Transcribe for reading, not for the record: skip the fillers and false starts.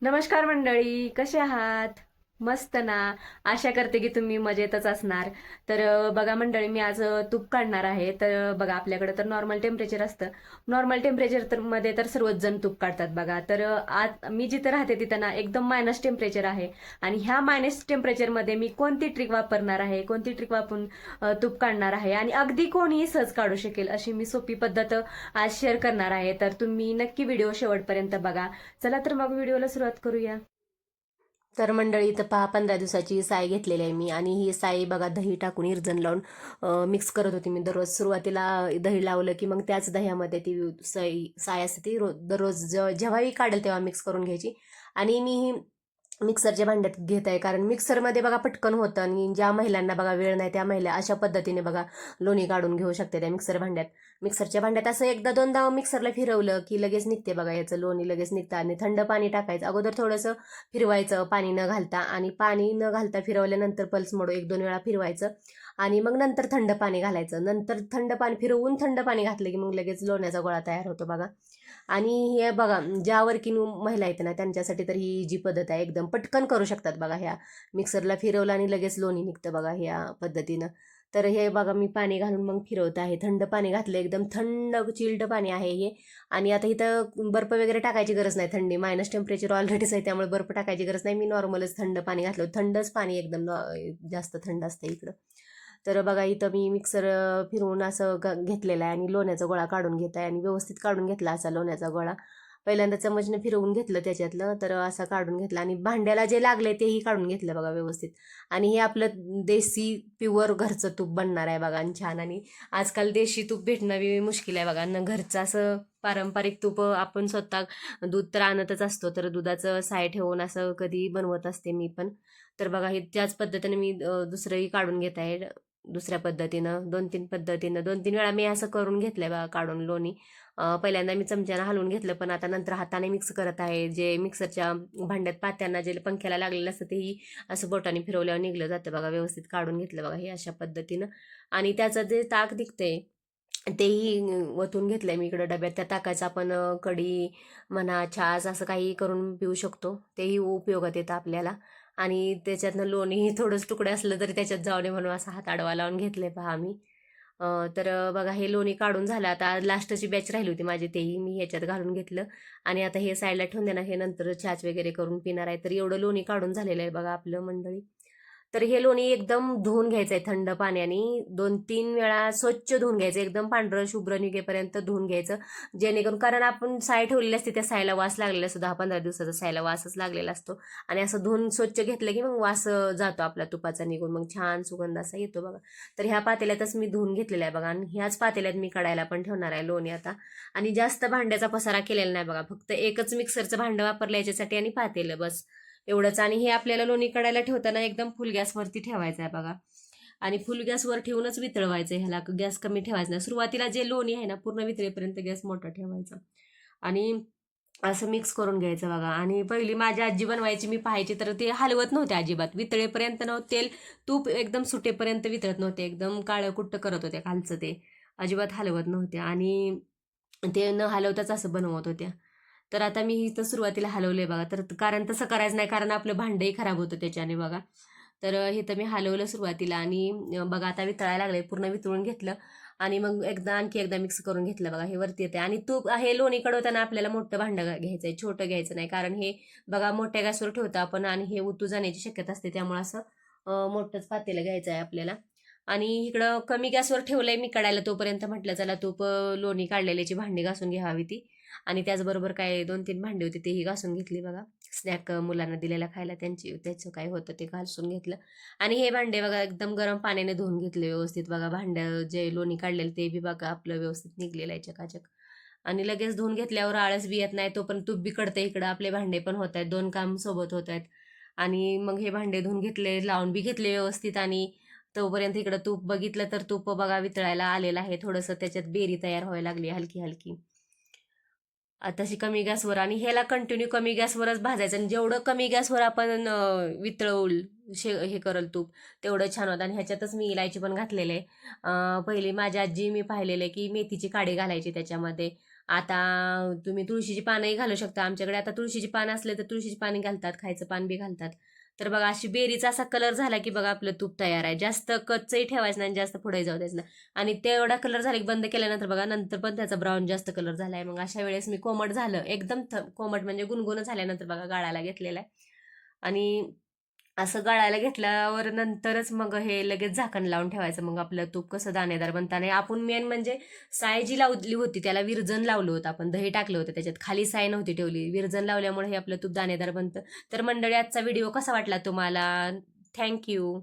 नमस्कार मंडळी, कसे आहात? मस्त ना. आशा करते की तुम्ही मजेतच असणार. तर बघा मंडळी, मी आज तूप काढणार आहे. तर बघा, आपल्याकडे तर नॉर्मल टेम्परेचर असतं. नॉर्मल टेम्परेचर तर मध्ये तर सर्वच जण तूप काढतात बघा. तर आज मी जिथं राहते तिथं ना एकदम मायनस टेम्परेचर आहे. आणि ह्या मायनस टेम्परेचरमध्ये मी कोणती ट्रिक वापरणार आहे, कोणती ट्रिक वापरून तूप काढणार आहे आणि अगदी कोणीही सहज काढू शकेल अशी मी सोपी पद्धत आज शेअर करणार आहे. तर तुम्ही नक्की व्हिडिओ शेवटपर्यंत बघा. चला तर मग व्हिडिओला सुरुवात करूया. तर मंडळी, इथं पहा 15 दिवसाची साय घेतलेली आहे मी. आणि ही साय बघा दही टाकून इरजण लावून मिक्स करत होती मी. दररोज सुरुवातीला दही लावलं की मग त्याच दह्यामध्ये ती साय असते ती दररोज जेव्हाही काढेल तेव्हा मिक्स करून घ्यायची. आणि मी ही मिक्सरच्या भांड्यात घेत आहे, कारण मिक्सरमध्ये बघा पटकन होतं. आणि ज्या महिलांना बघा वेळ नाही त्या महिला अशा पद्धतीने बघा लोणी काढून घेऊ शकते त्या मिक्सर भांड्यात. मिक्सरच्या भांड्यात असं एकदा दोनदा मिक्सरला फिरवलं की लगेच निघते बघा याचं लोणी, लगेच निघतं. आणि थंड पाणी टाकायचं, अगोदर थोडंसं फिरवायचं पाणी न घालता. आणि पाणी न घालता फिरवल्यानंतर पल्स मोडो 1-2 वेळा फिरवायचं. आणि मग नंतर थंड पाणी घालायचं. नंतर थंड पाणी फिरवून थंड पाणी घातलं की मग लगेच लोण्याचा गोळा तयार होतो बघा. आणि हे बघा, ज्या वर्किंग महिला आहेत ना त्यांच्यासाठी तर ही जी पद्धत आहे एकदम पटकन करू शकतात बघा. ह्या मिक्सरला फिरवलं आणि लगेच लोणी निघतं बघा ह्या पद्धतीनं. तर हे बघा, मी पाणी घालून मग फिरवत आहे. थंड पाणी घातलं, एकदम थंड चिल्ड पाणी आहे हे. आणि आता इथं बर्फ वगैरे टाकायची गरज नाही. थंडी मायनस टेम्परेचर ऑलरेडीच आहे त्यामुळे बर्फ टाकायची गरज नाही. मी नॉर्मलच थंड पाणी घातलं. थंडच पाणी एकदम जास्त थंड असतं इकडं. तर बघा, इथं मी मिक्सर फिरवून असं घेतलेलं आहे आणि लोण्याचा गोळा काढून घेत आहे. आणि व्यवस्थित काढून घेतला असा लोण्याचा गोळा. पहिल्यांदा चमचने फिरवून घेतलं त्याच्यातलं, तर असा काढून घेतला. आणि भांड्याला जे लागले तेही काढून घेतलं बघा व्यवस्थित. आणि हे आपलं देशी प्युअर घरचं तूप बनणार आहे बघा. आणि छान. आणि आजकाल देशी तूप भेटणं बी मुश्किल आहे बघा. न घरचं असं पारंपरिक तूप आपण स्वतः दूध तर आणतच असतो, तर दुधाचं साय ठेवून असं कधी बनवत असते मी पण. तर बघा, हे त्याच पद्धतीने मी दुसरंही काढून घेत आहे. दुसऱ्या पद्धतीनं 2-3 वेळा मी असं करून घेतलंय बघा काढून लोणी. पहिल्यांदा मी चमच्यानं हलवून घेतलं, पण आता नंतर हाताने मिक्स करत आहे. जे मिक्सरच्या भांड्यात पात्यांना जे पंख्याला लागलेलं असतं तेही असं बोटाने फिरवल्यावर निघलं जातं बघा. व्यवस्थित काढून घेतलं बघा हे अशा पद्धतीनं. आणि त्याचं जे ताक दिसतंय तेही वतून घेतलंय मी इकडं डब्यात. त्या ताकाचा आपण कढी म्हणा, छास असं काही करून पिऊ शकतो. तेही उपयोगात येतं आपल्याला. आणि त्याच्यातनं लोणीही थोडंच तुकडे असलं तरी त्याच्यात जाऊ नये म्हणून असा हात आडवा लावून घेतले पहा मी. तर बघा, हे लोणी काढून झालं. आता लास्टची बॅच राहिली होती माझी, तेही मी ह्याच्यात घालून घेतलं. आणि आता हे साईडला ठेवून देणार. हे नंतर छाच वगैरे करून पिणार आहे. तर एवढं लोणी काढून झालेलं आहे बघा आपलं मंडळी. तर हे लोणी एकदम धुवून घ्यायचं आहे थंड पाण्याने. 2-3 वेळा स्वच्छ धुवून घ्यायचं, एकदम पांढरं शुभ्र निघेपर्यंत धुवून घ्यायचं. जेणेकरून, कारण आपण साय ठेवलेली असते त्या सायला वास लागलेला असतो. 10-15 दिवसाचा सायला वासच लागलेला असतो. आणि असं धुवून स्वच्छ घेतलं की मग वास जातो आपला तुपाचा निघून, मग छान सुगंध असा येतो बघा. तर ह्या पातेल्यातच मी धुवून घेतलेला आहे बघा. आणि ह्याच पातेल्यात मी कढायला पण ठेवणार आहे लोणी आता. आणि जास्त भांड्याचा पसारा केलेला नाही बघा. फक्त एकच मिक्सरचं भांडं वापरलं याच्यासाठी आणि पातेलं, बस एवढंच. आणि हे आपल्याला लोणी कढायला ठेवताना एकदम फुल गॅसवरती ठेवायचं आहे बघा. आणि फुल गॅसवर ठेवूनच वितळवायचं. ह्याला गॅस कमी ठेवायचा नाही. सुरुवातीला जे लोणी आहे ना पूर्ण वितळेपर्यंत गॅस मोठा ठेवायचा. आणि असं मिक्स करून घ्यायचं बघा. आणि पहिली माझी आजी बनवायची, मी पाहायची, तर ते हलवत नव्हते अजिबात. वितळेपर्यंत नव्हते, तेल तूप एकदम सुटेपर्यंत वितळत नव्हते. एकदम काळं कुट्ट करत होते खालचं ते. अजिबात हलवत नव्हते. आणि ते न हलवताच असं बनवत होत्या. तर आता मी इथं सुरुवातीला हलवलंय बघा. तर कारण तसं करायचं नाही, कारण आपलं भांडंही खराब होतं त्याच्याने बघा. तर हे तर मी हलवलं सुरुवातीला. आणि बघा आता वितळायला लागलंय, पूर्ण वितळून घेतलं. आणि मग आणखी एकदा मिक्स करून घेतलं बघा. हे वरती येते. आणि तूप हे लोणी कडवताना आपल्याला मोठं भांडं घ्यायचंय, छोटं घ्यायचं नाही. कारण हे बघा मोठ्या गॅसवर ठेवतो आपण आणि हे उतू जाण्याची शक्यता असते. त्यामुळे असं मोठंच पातेलं घ्यायचं आहे आपल्याला. आणि इकडं कमी गॅसवर ठेवलंय मी कडायला, तोपर्यंत म्हटलं चला तूप लोणी काढलेल्याची भांडी घासून घ्यावी ती. आणि त्याचबरोबर काय 2-3 भांडी होती तेही घासून घेतली बघा. स्नॅक मुलांना दिलेला खायला त्याचं काय होतं ते घासून घेतलं. आणि हे भांडे बघा एकदम गरम पाण्याने धुवून घेतले व्यवस्थित बघा. भांडं जे लोणी काढलेलं ते बी बघा आपलं व्यवस्थित निघलेलं आहे चकाचक. आणि लगेच धुवून घेतल्यावर आळस बी येत नाही, तो पण तूप बी कडतं इकडं, आपले भांडे पण होत आहेत, 2 काम सोबत होत आहेत. आणि मग हे भांडे धुवून घेतले, लावून बी घेतले व्यवस्थित. आणि तोपर्यंत इकडं तूप बघितलं तर तूप बघा वितळायला आलेलं आहे थोडंसं, त्याच्यात बेरी तयार व्हायला लागली हलकी हलकी. तशी कमी गॅसवर. आणि ह्याला कंटिन्यू कमी गॅसवरच भाजायचं. आणि जेवढं कमी गॅसवर आपण वितळवल हे करल तूप, तेवढं छान होतं. आणि ह्याच्यातच मी इलायची पण घातलेले आहे. पहिली माझी आजी मी पाहिलेलं आहे की मेथीची काडी घालायची त्याच्यामध्ये. आता तुम्ही तुळशीची पानंही घालू शकता. आमच्याकडे आता तुळशीची पानं असले तर तुळशीची पाने घालतात, खायचं पान बी घालतात. तर बघा अशी बेरीचा असा कलर झाला की बघा आपलं तूप तयार आहे. जास्त कच्चही ठेवायचं नाही आणि जास्त पुढे जाऊ द्यायचं नाही. आणि तेवढा कलर झाला की बंद केल्यानंतर बघा नंतर पण त्याचा ब्राऊन जास्त कलर झालाय. मग अशा वेळेस मी कोमट झालं एकदम कोमट म्हणजे गुणगुण झाल्यानंतर बघा गाळायला घेतलेला आहे. आणि असं गळायला घेतल्यावर नंतरच मग हे लगेच झाकण लावून ठेवायचं. मग आपलं तूप कसं दाणेदार बनतं. आणि आपण मेन म्हणजे साय जी लावली होती त्याला विरजण लावलं होतं, आपण दही टाकलं होतं त्याच्यात, खाली साय नव्हती ठेवली. विरजण लावल्यामुळे हे आपलं तूप दाणेदार बनतं. तर मंडळी आजचा व्हिडिओ कसा वाटला तुम्हाला? थँक्यू.